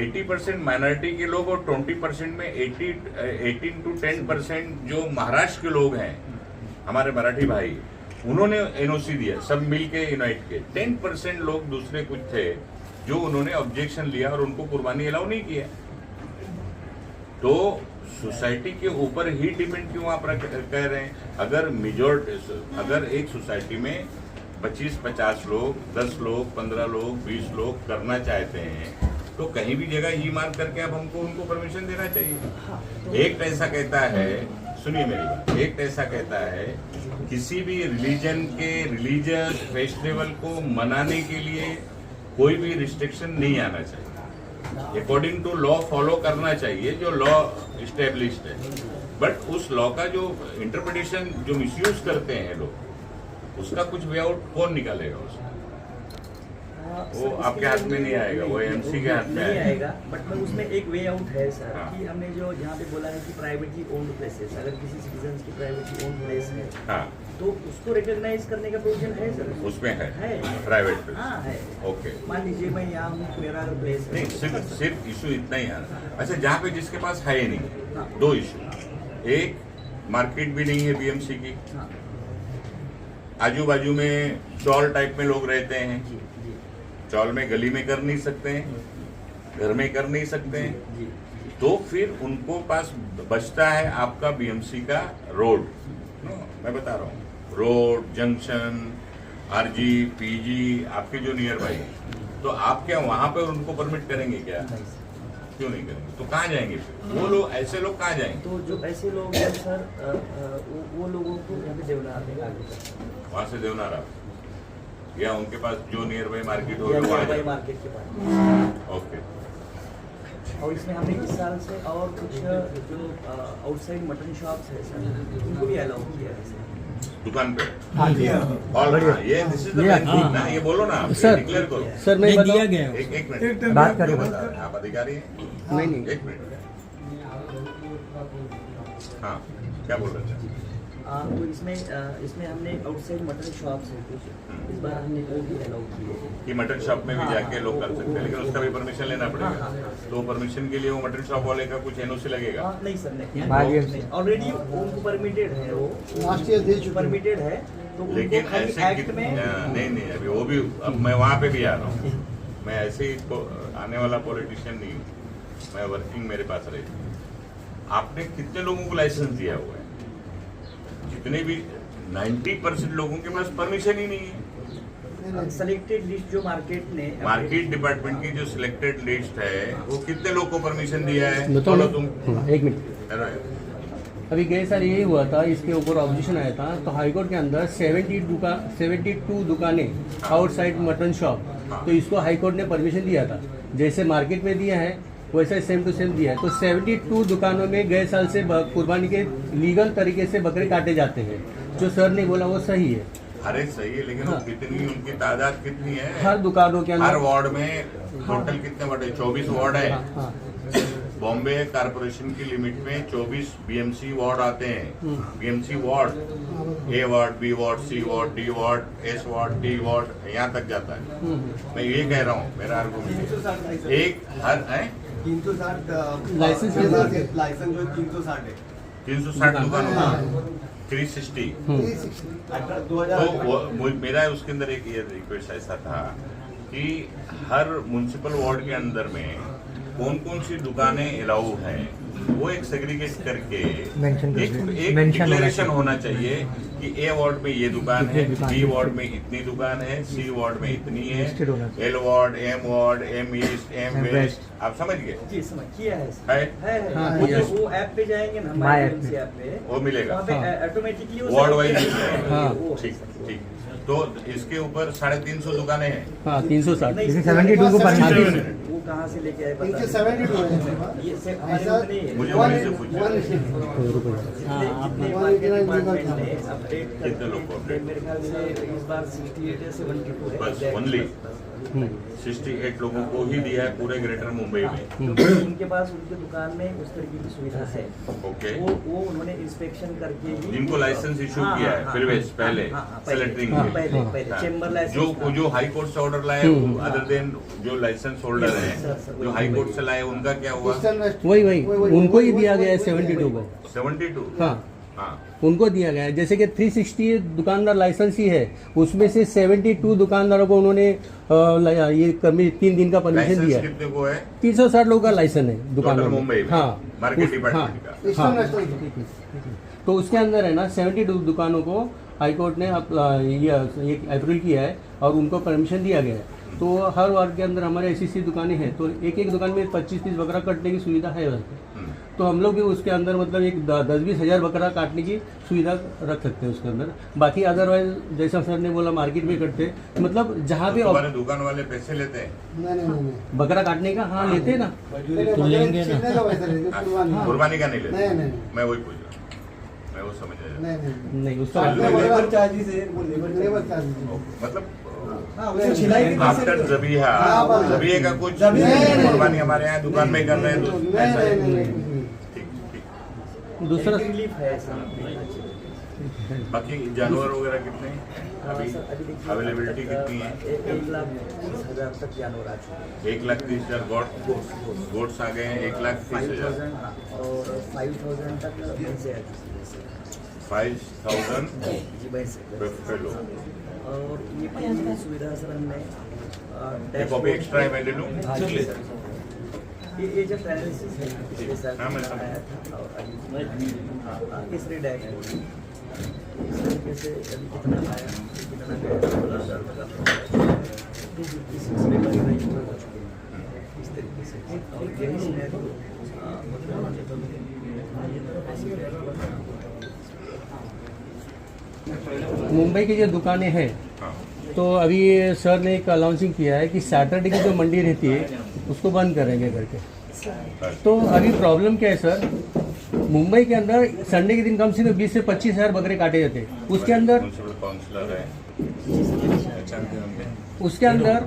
80% माइनॉरिटी के लोग और 20% में 18 to 10% जो महाराष्ट्र के लोग हैं, हमारे मराठी भाई, उन्होंने NOC दिया, सब मिलके यूनाइट के। 10% लोग दूसरे कुछ थे जो उन्होंने ऑब्जेक्शन लिया और उनको कुर्बानी अलाउ नहीं किया। तो सोसाइटी के ऊपर ही डिपेंड क्यों आप कह रहे हैं? अगर एक सोसाइटी में 25-50 लोग, 10 लोग, 15 लोग, 20 लोग करना चाहते हैं, तो कहीं भी जगह ही मार्क करके अब हमको उनको परमिशन देना चाहिए। एक ऐसा कहता है, सुनिए मेरी बात, एक ऐसा कहता है किसी भी रिलीजन के रिलीजियस फेस्टिवल को मनाने के लिए कोई भी रिस्ट्रिक्शन नहीं आना चाहिए, अकॉर्डिंग टू लॉ फॉलो करना चाहिए जो लॉ इस्टेब्लिश्ड है। बट उस लॉ का जो इंटरप्रिटेशन जो मिसयूज करते हैं लोग, उसका कुछ वे आउट कौन निकालेगा? उसका वो आपके हाथ में नहीं आएगा, वो MC के हाथ में आएगा। बट में उसमें एक वे आउट है सर, कि हमने जो जहाँ पे बोला है कि प्राइवेटली ओन्ड प्लेसेस, अगर किसी सिटीजन की प्राइवेटली ओन्ड प्लेस है, तो उसको रिकॉग्नाइज करने का प्रोविजन है सर, उसमें है प्राइवेट प्लेस। हाँ है। ओके, मान लीजिए मैं यहाँ हूँ, मेरा अगर प्लेस है, नहीं सिर्फ इशू इतना ही है। अच्छा, जहाँ पे जिसके पास है ही नहीं, दो इशू, एक मार्केट भी नहीं है BMC की, आजू बाजू में चौल टाइप में लोग रहते हैं, चौल में गली में कर नहीं सकते हैं, घर में कर नहीं सकते हैं, तो फिर उनको पास बचता है आपका बीएमसी का रोड, मैं बता रहा हूँ, रोड, जंक्शन, आरजी, पीजी, आपके जो नियर बाई, तो आप क्या वहां पर उनको परमिट करेंगे क्या? क्यों नहीं करेंगे? तो कहाँ जाएंगे फिर वो लोग? ऐसे लोग कहाँ जाएंगे? तो जो ऐसे लोग हैं सर, वो लोगों को यहाँ पे देवनार में आगे तक वहां से देवनारा या उनके पास जो नियर बाई मार्केट हो नियर मार्केट के पास। ओके। और इसमें हमने इस साल से और कुछ जो आउटसाइड मटन शॉप्स है सर, उनको भी अलाउ किया है सर दुकान पे। हाँ जी और ये this is the main thing ना, ये बोलो ना आप, सर, डिक्लेयर करो। सर मैं दिया गया एक मिनट बात करें आप अधिकारी हैं? नहीं एक मिनट, हाँ क्या बोल रहे थे? तो इसमें हमने आउटसाइड मटन शॉप्स है कुछ, इस बार हमने वो भी अलाउ किए हैं। कि मटन शॉप में भी जाके लोग कर सकते हैं, लेकिन उसका भी परमिशन लेना पड़ेगा। तो परमिशन के लिए वो मटन शॉप वाले का कुछ एनओसी लगेगा? नहीं सर, नहीं, ऑलरेडी उनको परमिटेड है, वो लास्ट ईयर दे चुके परमिटेड है, तो उनको लेकिन खाली ऐसे एक्ट में नहीं अभी वो भी, अब मैं वहाँ पे भी आ रहा हूँ, मैं ऐसे ही आने वाला पॉलिटिशियन नहीं हूँ, मैं वर्किंग मेरे पास रही। आपने कितने लोगों को लाइसेंस दिया हुआ है? जितने भी 90% लोगों के पास परमिशन ही नहीं है। सेलेक्टेड लिस्ट जो मार्केट ने मार्केट डिपार्टमेंट की जो सिलेक्टेड लिस्ट है वो कितने लोग को परमिशन दिया है? बताओ बोलो ना। तुम। एक मिनट, अभी गए साल यही हुआ था, इसके ऊपर ऑब्जेक्शन आया था, तो हाईकोर्ट के अंदर 72 दुकानें आउटसाइड मटन शॉप, तो इसको हाईकोर्ट ने परमिशन दिया था, जैसे मार्केट में दिया है वैसे सेम टू सेम दिया है। तो 72 दुकानों में गए साल से कुर्बानी के लीगल तरीके से बकरे काटे जाते हैं। जो सर ने बोला वो सही है। अरे सही है, लेकिन वो कितनी, उनकी तादाद कितनी है? हर दुकानों के हर अंदर वार्ड में टोटल कितने वार्ड है? 24 वार्ड है। हाँ, बॉम्बे कारपोरेशन की लिमिट में 24 बीएमसी वार्ड आते हैं। BMC ward, A ward, B ward, C ward, D ward, S ward, D ward, यहाँ तक जाता है। मैं ये कह रहा हूँ, मेरा आर्गुमेंट एक हर है 360 लाइसेंस लाइसेंस जो 360 है, 360 दुकान होगा, 360। तो मेरा उसके अंदर एक ये रिक्वेस्ट ऐसा था कि हर म्युनिसिपल वार्ड के अंदर में कौन कौन सी दुकानें अलाउ हैं वो एक सेग्रीगेट करके एक डिक्लेरेशन होना चाहिए कि ए वार्ड में ये दुकान है, बी वार्ड में इतनी दुकान है, सी वार्ड में इतनी है, L ward, M east, M west, आप समझ गए? जी समझ किया है है? वो ऐप पे जाएंगे ना, माय ऐप पे वो मिलेगा, वहाँ पे ऑटोमेटिकली वार्ड वाइज। ठीक, तो इसके ऊपर 350 दुकानें हैं। हाँ 360 72 को वो कहाँ से लेके आए इनके पता 72 है ये से हमारे में नहीं है। मुझे वहीं से पूछना है। जितने मार्केट डिपार्टमेंट ने अपडेट कितने लोग को update? मेरे ख्याल से इस बार 68 या 72 है बस ओनली 68 लोगों को ही दिया है पूरे ग्रेटर मुंबई में। क्योंकि उनके पास उनके दुकान में उस तरीके की सुविधा है। ओके, वो उन्होंने इंस्पेक्शन करके ही जिनको लाइसेंस इशू किया है पहले सेलेक्टिंग पहले चेंबर लाइसेंस जो हाई कोर्ट से ऑर्डर लाए, अदर देन जो लाइसेंस होल्डर है जो हाई कोर्ट से लाए, उनका क्या हुआ? वही उनको ही दिया गया है 72 को। 72? हाँ, उनको दिया गया है। जैसे कि 360 दुकानदार लाइसेंस ही है, उसमें से 72 दुकानदारों को उन्होंने ये 3 दिन का परमिशन लाइसेंस दिया है। कितने को है? 360 लोगों का लाइसेंस है दुकानों में। मुंबई में हाँ मार्केट डिपार्टमेंट का। हाँ, तो उसके अंदर है ना 72 दुकानों को हाईकोर्ट ने ये अप्रूवल किया है और उनको परमिशन दिया गया है। तो हर वार्ड के अंदर हमारे ऐसी दुकानें हैं, तो एक दुकान में 25-30 बकरा काटने की सुविधा है वैसे। तो हम लोग भी उसके अंदर मतलब एक 10-20 हज़ार बकरा काटने की सुविधा रख सकते हैं उसके अंदर। बाकी अदरवाइज जैसा सर ने बोला मार्केट में करते, मतलब जहाँ पे तुम्हारे दुकान वाले पैसे लेते हैं नहीं बकरा काटने का, हाँ लेते हैं ना, तो लेंगे ना, कुर्बानी का नहीं लेते। नहीं मैं वही पूछ रहा हूँ, मैं वो समझ आया। नहीं उसका लेबर चार्जेस है, लेबर चार्जेस मतलब सिलाई आफ्टर जबिया का कुछ कुर्बानी हमारे यहाँ दुकान में कर रहे हैं, तो ऐसा है। ठीक। दूसरा रिलीफ है बाकी जानवर वगैरह कितने अभी अवेलेबिलिटी कितनी है? 1,30,000 तक जानवर आ चुके हैं। 1,30,000 गोट्स आ गए हैं, 1,30,000 और 5,000 तक भैंसे आ चुकी हैं। 5,000 जी भैंसे बुफेलो। और ये पानी की सुविधा सर हमने एक कॉपी एक्स्ट्रा है, मैं ले लूँ? हाँ जी सर। ये जब पैरालिसिस है इसके साथ हाँ, मैं आया था और अभी तीसरी डायग्नोसिस इस तरीके से अभी कितना आया कितना गया 16,000 का इस बीमारी में पूरा हो चुके हैं इस तरीके से और यही सिनेरियो मुंबई की जो दुकानें हैं हाँ। तो अभी सर ने एक अनाउंसिंग किया है कि सैटरडे की जो मंडी रहती है उसको बंद करेंगे करके। तो अभी प्रॉब्लम क्या है सर, मुंबई के अंदर संडे के दिन कम से कम 20 से 25 हज़ार बकरे काटे जाते हैं। उसके अंदर काउंसलर है, उसके अंदर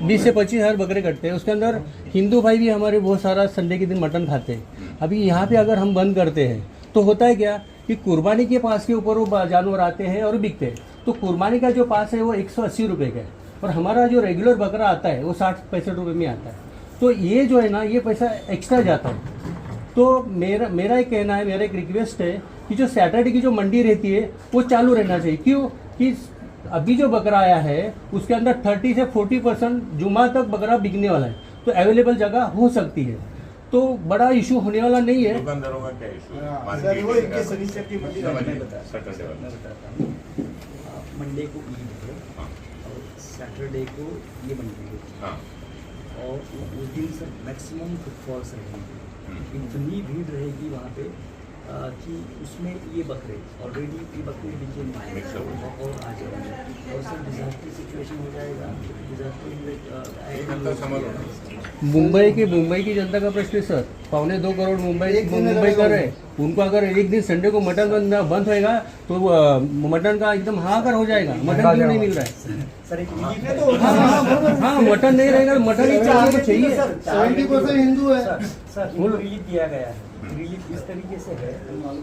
20 से 25 हज़ार बकरे कटते हैं। उसके अंदर हिंदू भाई भी हमारे बहुत सारा संडे के दिन मटन खाते हैं। अभी यहाँ पे अगर हम बंद करते हैं तो होता है क्या कि कुर्बानी के पास के ऊपर वो जानवर आते हैं और बिकते हैं। तो कुर्बानी का जो पास है वो 180 रुपये का है और हमारा जो रेगुलर बकरा आता है वो 60-65 रुपये में आता है। तो ये जो है ना ये पैसा एक्स्ट्रा जाता है। तो मेरा एक कहना है, मेरा एक रिक्वेस्ट है कि जो सैटरडे की जो मंडी रहती है वो चालू रहना चाहिए। क्यों कि अभी जो बकरा आया है उसके अंदर 30 से 40% जुमा तक बकरा बिकने वाला है। तो अवेलेबल जगह हो सकती है, तो बड़ा इशू होने वाला नहीं है। दुकानदारों का क्या इशू है? मंडे को ईद है और सैटरडे को ये मंडी है हाँ। और उस दिन सर मैक्सिमम फुटफॉल्स रहेंगे, इतनी भीड़ रहेगी वहाँ पे कि उसमें ये बकरे ऑलरेडी ये बकरे नीचे और आ जाएंगे और सर डिजास्टर सिचुएशन हो जाएगा। मुंबई की जनता का प्रश्न है सर, 1.25 करोड़ मुंबई कर रहे हैं। उनको अगर एक दिन संडे को मटन बंद होएगा तो मटन का एकदम हाहाकार हो जाएगा। मटन क्यों नहीं मिल रहा है सर? हाँ मटन नहीं रहेगा, मटन ही चाहिए। 70% हिंदू है सर रिलीफ दिया गया है। रिलीफ इस तरीके से है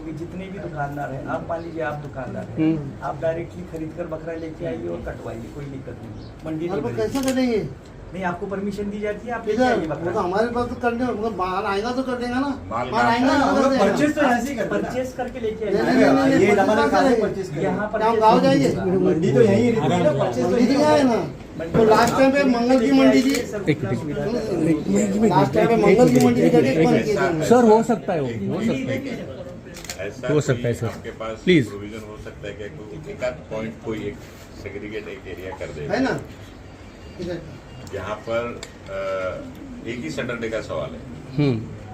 कि जितने भी दुकानदार हैं, आप मान लीजिए आप दुकानदार हैं, आप डायरेक्टली खरीद कर बकरा लेके आइए और कटवाइए, कोई दिक्कत नहीं। मंडी में कैसे करेंगे? नहीं, आपको परमिशन दी जाती है, आप लेके आइए बकरा। तो हमारे पास तो करने बाहर आएगा तो कर देगा ना, माल बाहर आएगा परचेज तो ऐसे ही करते हैं। परचेज करके लेके नहीं, आइए। नहीं, नहीं, ये नहीं, हमारे खाते नहीं, परचेज करें। यहाँ पर हम गाँव जाइए, मंडी तो यहीं रहती है ना, परचेज तो मंडी यहीं है ना। तो लास्ट टाइम पे मंगल की मंडी थी, लास्ट टाइम पे मंगल की मंडी थी। सर हो सकता है, हो सकता है, ऐसा हो सकता है कोई सर। आपके पास प्लीज। प्रोविजन हो सकता है क्या कोई एक आध पॉइंट कोई एक सेग्रीगेट एक एरिया कर दे है ना? जहाँ पर एक ही सैटरडे का सवाल है,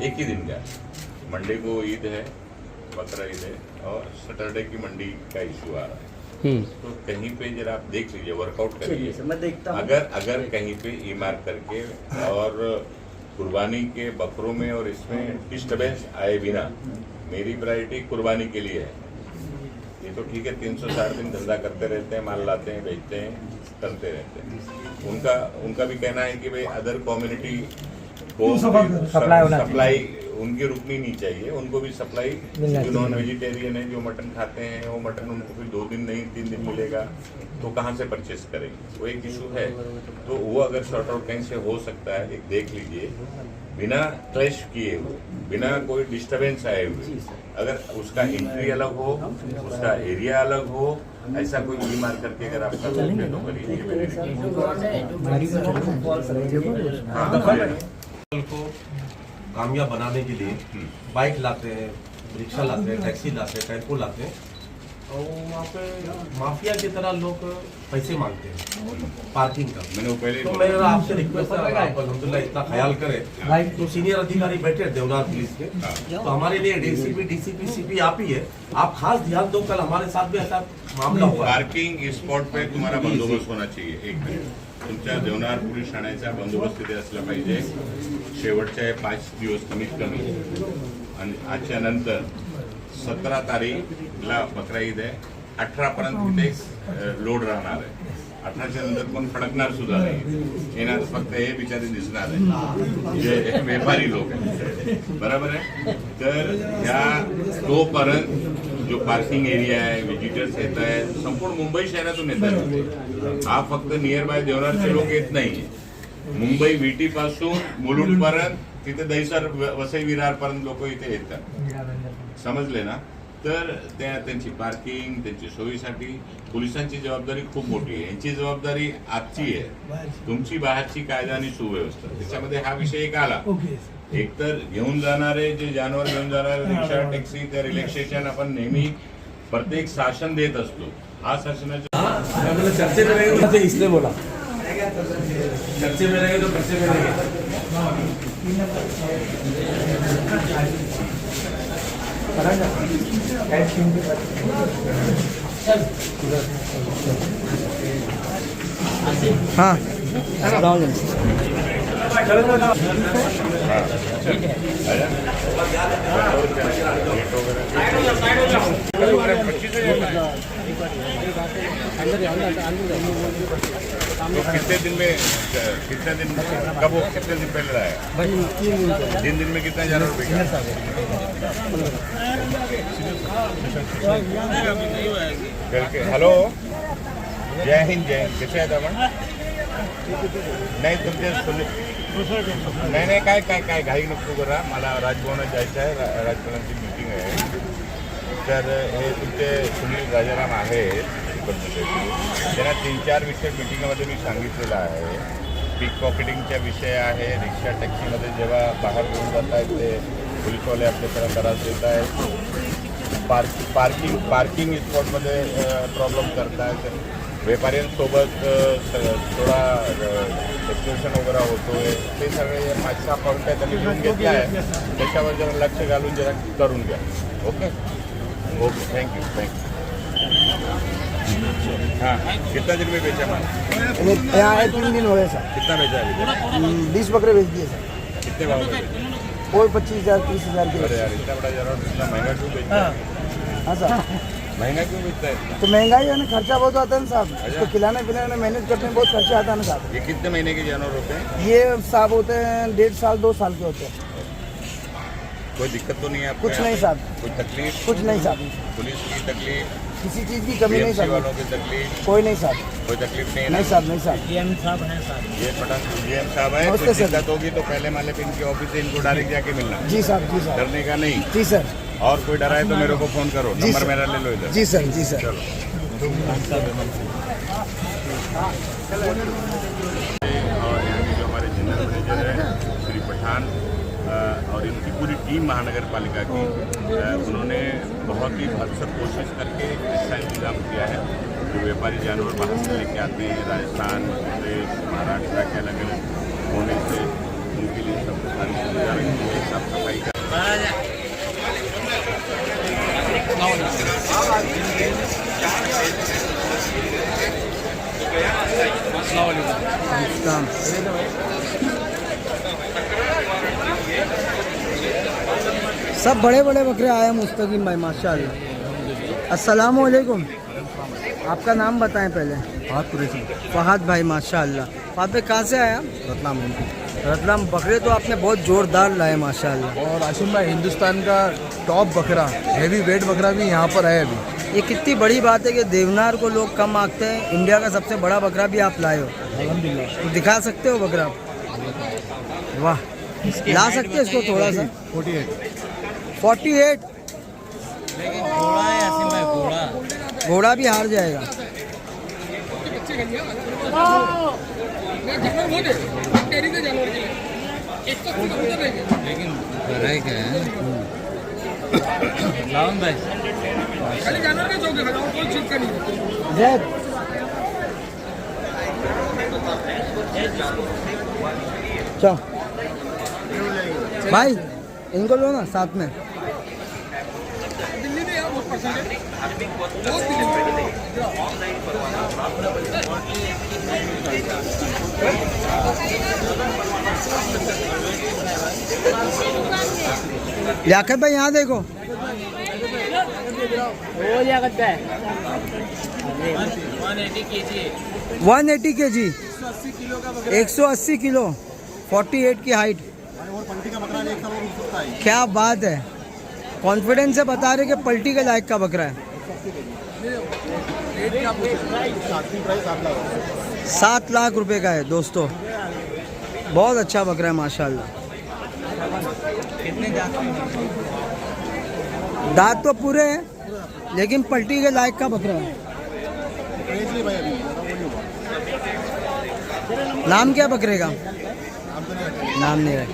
एक ही दिन का। मंडे को ईद है, बकरा ईद है और सैटरडे की मंडी का इशू आ रहा है। तो कहीं पे जरा आप देख लीजिए, वर्कआउट करिए। मैं देखता हूँ। अगर कहीं पे ई मार्क करके और कुर्बानी के बकरों में और इसमें डिस्टर्बेंस आए बिना, मेरी प्रायोरिटी कुर्बानी के लिए है। ये तो ठीक है, 360 दिन धंधा करते रहते हैं, माल लाते हैं, बेचते हैं, करते रहते हैं। उनका भी कहना है कि भाई अदर कम्युनिटी को सप्लाई उनकी रुकनी नहीं चाहिए, उनको भी सप्लाई। जो नॉन वेजिटेरियन है, जो मटन खाते हैं, वो मटन उनको भी 2 दिन नहीं 3 दिन मिलेगा, तो कहाँ से परचेस करेंगे? वो एक इशू है। तो वो अगर शॉर्ट आउट कहीं से हो सकता है, एक देख लीजिए, बिना क्लैश किए हुए, बिना कोई डिस्टर्बेंस आए हुए, अगर उसका एंट्री अलग हो, उसका एरिया अलग हो, ऐसा कोई बीमार करके अगर आप कर सकते तो करिए। को कामयाब बनाने के लिए बाइक लाते हैं, रिक्शा लाते हैं, टैक्सी लाते हैं, टेम्पो लाते हैं और वहाँ पे माफिया की तरह लोग पैसे मांगते हैं पार्किंग का। मैंने पहले तो मेरा आपसे रिक्वेस्ट है, आप अल्हम्दुलिल्लाह इतना ख्याल करें। तो सीनियर अधिकारी बैठे देवनार पुलिस के, तो हमारे लिए डीसीपी डीसीपी सीपी आप ही है, आप खास ध्यान दो। कल हमारे साथ भी ऐसा मामला हुआ। पार्किंग स्पॉट पे तुम्हारा बंदोबस्त होना चाहिए। एक मिनिट, तुमच्या देवनार पोलीस ठाण्याचा बंदोबस्त तिथे असला पाहिजे शेवटचे 5 दिवस कमीत कमी। आणि आजच्या नंतर 17 तारीखला बकरा ईद आहे, 18 पर्यंत तिथे लोड राहणार आहे। 18च्या नंतर कोण फडकणार सुद्धा नाही, येणार फक्त हे बिचारे दिसणार आहे, जे व्यापारी लोक आहेत, बरोबर आहे। तर ह्या तोपर्यंत जो पार्किंग एरिया आहे, विजिटर्स येत आहेत, संपूर्ण मुंबई शहरातून येत आहेत। हा फक्त नियर बाय देवनारचे लोक येत नाहीये, मुंबई विटी पासून मुलुंड पर्यंत, तिथे दहिसर वसई विरार पर्यंत लोक इथे येतात, समजले ना। तर त्यांची पार्किंग, त्यांची सोयीसाठी पोलिसांची जबाबदारी खूप मोठी आहे। यांची जबाबदारी आजची आहे, तुमची बाहेरची कायदा आणि सुव्यवस्था, त्याच्यामध्ये हा विषय एक आला एक तर घेऊन जाणारे जे जानवर घेऊन जाणारे रिक्षा टॅक्सी ते रिलॅक्सेशन आपण नेहमी प्रत्येक शासन देत असतो. हा शासनाचा चर्चे में रहेंगे तो इसलिए बोला चर्चे में रहेंगे तो खर्चे में रहेंगे. हाँ तो कितने दिन में कब वो कितने दिन पहले आया? 3 दिन में कितना जानवर बिका? हॅलो, जय हिंद. कसे आहेत आपण? नाही तुमचे नाही काय घाई नको करा. मला राजभवनात जायचं आहे. राजभवनाची मीटिंग आहे. तर हे तुमचे सुनील राजाराम आहेत, त्यांना 3-4 विषय मीटिंगमध्ये मी सांगितलेलं आहे. पिक पॉकेटिंगचा विषय आहे. रिक्षा टॅक्सीमध्ये जेव्हा बाहेर घेऊन जात आहेत ते पोलिसवाले आपल्याला त्रास देत आहेत. पार्किंग स्पॉटमध्ये प्रॉब्लेम करत आहेत. व्यापाऱ्यांसोबत थोडा एक्सप्रेशन वगैरे होतोय. ते सगळे 5-6 पॉईंट त्यांनी घेऊन घेतले आहे. त्याच्यावर जरा लक्ष घालून जरा करून घ्या. Okay thank you. हाँ, कितना दिन में बेचा माल? यहाँ आए 3 दिन हो गए सर. कितना बेचा अभी? 20 बकरे बेच दिए सर. कितने भाव में? कोई 25,000 30,000 के. अरे यार, इतना बड़ा जानवर इतना महंगा क्यों बेचता है? हाँ सर. महंगा क्यों बेचता है? तो महंगाई है ना, खर्चा बहुत आता है ना साहब. तो खिलाने पिलाने में मैनेज करने में बहुत खर्चा आता है ना साहब. ये कितने महीने के जानवर होते हैं? ये साहब होते हैं 1.5 साल 2 साल के होते हैं. कोई दिक्कत तो नहीं है आपको? कुछ नहीं साहब. कोई तकलीफ? कुछ नहीं साहब. पुलिस की तकलीफ? किसी चीज़ की कमी नहीं BMC साहब. वालों की तकलीफ? कोई नहीं साहब. कोई तकलीफ नहीं है ना? नहीं साहब. नहीं साहब. ये पठान GM साहब है. नमस्ते कोई सर. दिक्कत होगी तो पहले माले पे इनके ऑफिस से इनको डायरेक्ट जाके मिलना. जी साहब. जी साहब. डरने का नहीं. जी सर. और कोई डरा है तो मेरे को फोन करो. जी नंबर सर. मेरा ले लो इधर. जी सर. जी सर. चलो. और यहाँ के जो हमारे जनरल मैनेजर हैं श्री पठान और इनकी पूरी टीम महानगर पालिका की, उन्होंने बहुत ही भरसक कोशिश करके इसका इंतजाम किया है. जो व्यापारी जानवर बाहर से लेके आते हैं राजस्थान, प्रदेश, महाराष्ट्र के अलग अलग होने से, उनके लिए सब सारी सुविधा रखी है. साफ सफाई का सब बड़े बड़े बकरे आए हैं मुस्तकीम भाई माशाल्लाह. अस्सलाम वालेकुम. आपका नाम बताएं पहले. फहद भाई माशाल्लाह. वहाँ पे कहाँ से आया? रतलाम. बकरे तो आपने बहुत जोरदार लाए माशाल्लाह. और आशिम भाई, हिंदुस्तान का टॉप बकरा, हैवी वेट बकरा भी यहाँ पर है अभी. ये कितनी बड़ी बात है कि देवनार को लोग कम आंकते हैं. इंडिया का सबसे बड़ा बकरा भी आप लाए हो. तो दिखा सकते हो बकरा? वाह, ला सकते हैं इसको थोड़ा सा? 48. घोड़ा भी हार जाएगा. लेकिन चलो भाई, इनको लो ना साथ में. लियाकत भाई यहाँ देखो. हो जाएगा 180 kg, 180 किलो, 48 की हाइट. क्या बात है. कॉन्फिडेंस से बता रहे कि पलटी के लायक का बकरा है. 7 लाख रुपए का है दोस्तों. बहुत अच्छा बकरा है माशाल्लाह. दांत तो पूरे हैं लेकिन पलटी के लायक का बकरा है. नाम क्या बकरे का? नाम नहीं है.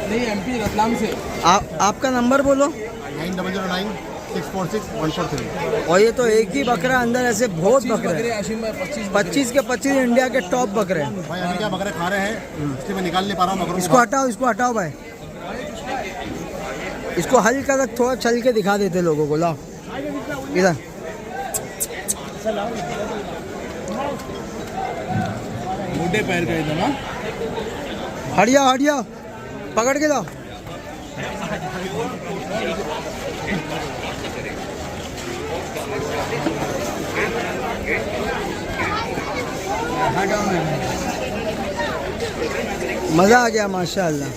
नहीं MP रतलाम से। आपका नंबर बोलो। 9009-646-143। और ये तो एक ही बकरा, अंदर ऐसे बहुत बकरे हैं। आशिम भाई 25 के 25 इंडिया के टॉप बकरे हैं। भाई अभी क्या बकरे खा रहे हैं, इसलिए मैं निकाल नहीं पा रहा हूँ बकरों इसको हटाओ भाई, इसको हल्का तक थोड़ा चल के दिखा देते लोगों को। लाओ इधर। मोटे पैर का एकदम। हाँ हटिया पकड़ के लाओ। मज़ा आ गया माशाल्लाह।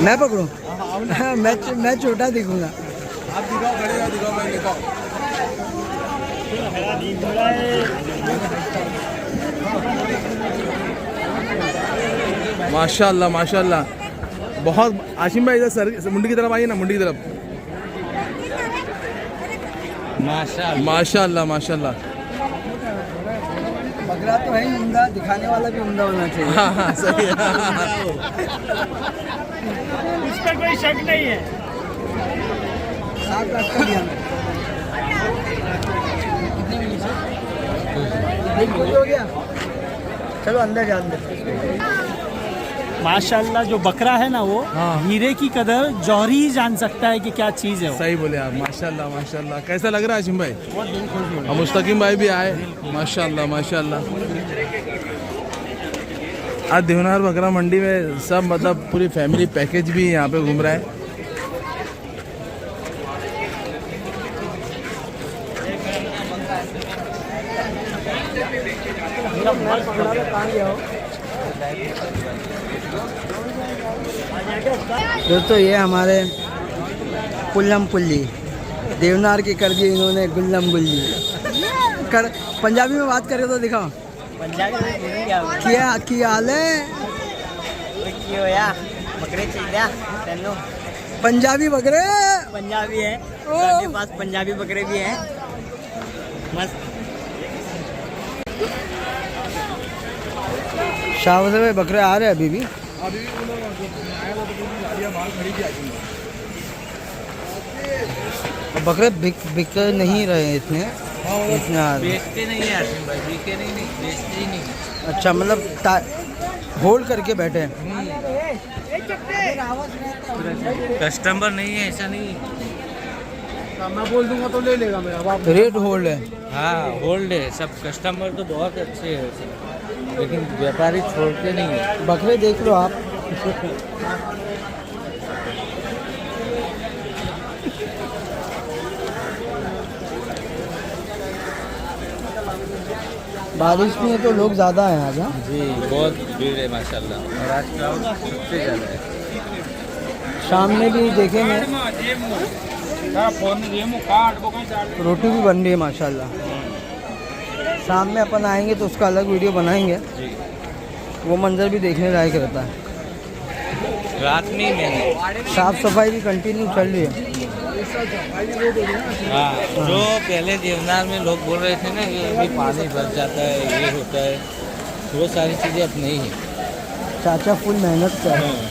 मैं पकड़ूं? मैं छोटा दिखूंगा। आप दिखाओ, खड़े जाओ, दिखाओ भाई, दिखाओ। माशाल्लाह माशाल्लाह, बहुत। आशिम भाई इधर सर मुंडी की तरफ आइए ना, मुंडी की तरफ। माशाल्लाह माशाल्लाह। बकरा तो है ही उम्दा, दिखाने वाला भी उम्दा होना चाहिए। हाँ सही है। इस पर कोई शक नहीं है। 7 लाख का दिया मैं। कितने हो गया? चलो अंदर जा, अंदर। माशाल्लाह जो बकरा है ना वो हीरे की कदर जौहरी ही जान सकता है कि क्या चीज़ है वो। सही बोले आप। माशाल्लाह माशाल्लाह। कैसा लग रहा है आशिम भाई? और मुस्तकीम भाई भी आए। माशाल्लाह माशाल्लाह। आज देवनार बकरा मंडी में सब मतलब पूरी फैमिली पैकेज भी यहाँ पे घूम रहा है। दोस्तों ये हमारे पुल्लम पुल्ली देवनार की कर दी इन्होंने गुल्लम गुल्ली। कर पंजाबी में बात करें तो दिखाओ। पंजाबी में क्या हाल है? बकरे चाहिए तेनों? पंजाबी बकरे पंजाबी है, मेरे पास पंजाबी बकरे भी हैं। मस्त। शाबाश भाई, बकरे आ रहे हैं अभी भी। बकरे बिक नहीं रहे हैं इतने आ रहे। बेचते नहीं है आशिम भाई, बिके नहीं, बेचते ही नहीं। अच्छा, मतलब होल्ड करके बैठे हैं। कस्टमर नहीं है, ऐसा नहीं। मैं बोल दूंगा तो ले लेगा मेरा। रेट होल्ड है। हाँ होल्ड है सब। कस्टमर तो बहुत अच्छे हैं सब, लेकिन व्यापारी छोड़ते नहीं है। बकरे देख लो आप। बारिश में तो लोग ज़्यादा हैं आज। हाँ जी बहुत भीड़ है माशाल्लाह, और आज क्राउड सबसे ज़्यादा है। शाम में भी देखेंगे, रोटी भी बन रही है माशाल्लाह। शाम में अपन आएंगे तो उसका अलग वीडियो बनाएंगे, वो मंजर भी देखने लायक रहता है। रात में ही मैंने साफ सफाई भी कंटिन्यू चल रही है। हाँ, जो पहले देवनार में लोग बोल रहे थे ना कि अभी पानी भर जाता है, ये होता है, वो सारी चीज़ें अब नहीं है। चाचा फुल मेहनत कर रहे हैं,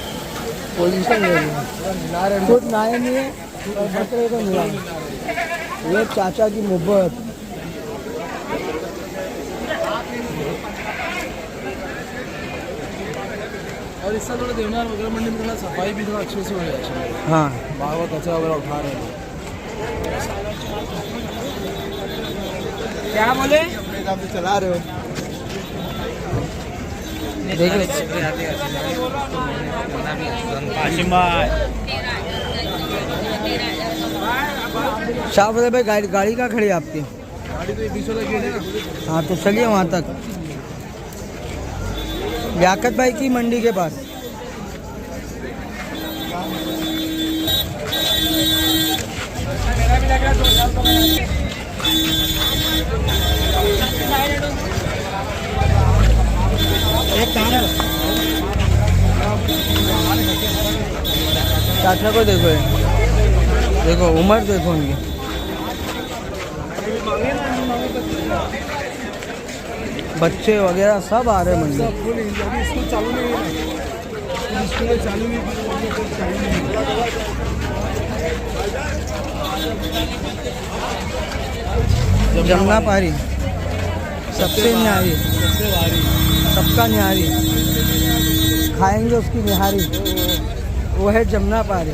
पोजीशन ले रहे हैं, खुद नहाए नहीं है और बकरे को मिला। ये चाचा की मोहब्बत। और इससे थोड़ा देवनार वगैरह मंडी में थोड़ा सफाई भी थोड़ा अच्छे से हो जाए। हाँ, बाहर कचरा वगैरह उठा रहे हैं। क्या बोले? अपने हिसाब से चला रहे हो। देख शाह भाई, गाड़ी कहाँ खड़ी है आपकी? गाड़ी तो 20 वाला गेट है ना। हाँ तो चलिए वहाँ तक, लियाकत भाई की मंडी के पास। चाचा को देखो, देखो उम्र देखो उनकी, बच्चे वगैरह सब आ रहे हैं मंदिर। स्कूल चालू नहीं है, स्कूल चालू नहीं जमुना पारी सबसे न्यारी, सबका न्यारी, खाएंगे उसकी निहारी, वो है जमुना पारी।